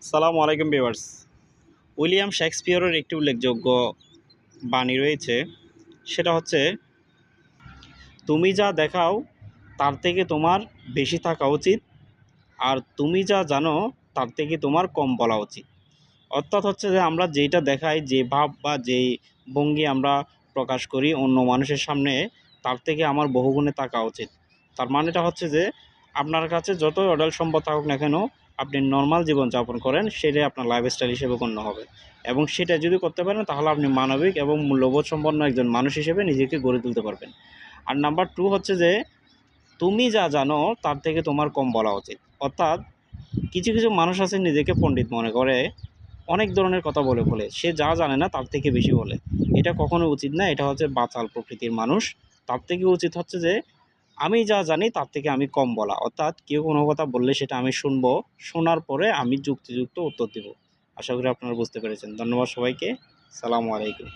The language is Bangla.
সালামু আলাইকুম ভিউয়ার্স। উইলিয়াম শেক্সপিয়রের একটি উল্লেখযোগ্য বাণী রয়েছে, সেটা হচ্ছে, তুমি যা দেখাও তার থেকে তোমার বেশি থাকা উচিত, আর তুমি যা জানো তার থেকে তোমার কম বলা উচিত। অর্থাৎ হচ্ছে যে আমরা যেটা দেখাই, যে ভাব বা যেই ভঙ্গি আমরা প্রকাশ করি অন্য মানুষের সামনে, তার থেকে আমার বহুগুণে থাকা উচিত। তার মানেটা হচ্ছে যে আপনার কাছে যতই অঢেল সম্পদ থাকুক না কেন, আপনি নর্মাল জীবনযাপন করেন, সেটাই আপনার লাইফস্টাইল হিসেবে গণ্য হবে। এবং সেটা যদি করতে পারেন, তাহলে আপনি মানবিক এবং মূল্যবোধ সম্পন্ন একজন মানুষ হিসেবে নিজেকে গড়ে তুলতে পারবেন। আর নাম্বার টু হচ্ছে যে, তুমি যা জানো তার থেকে তোমার কম বলা উচিত। অর্থাৎ কিছু কিছু মানুষ আছে নিজেকে পণ্ডিত মনে করে, অনেক ধরনের কথা বলে ফেলে, সে যা জানে না তার থেকে বেশি বলে। এটা কখনো উচিত না। এটা হচ্ছে বাচাল প্রকৃতির মানুষ। তার থেকে উচিত হচ্ছে যে আমি যা জানি তার থেকে আমি কম বলা। অর্থাৎ কেউ কোনো কথা বললে সেটা আমি শুনবো, শোনার পরে আমি যুক্তিযুক্ত উত্তর দেব। আশা করি আপনারা বুঝতে পেরেছেন। ধন্যবাদ সবাইকে। সালামু আলাইকুম।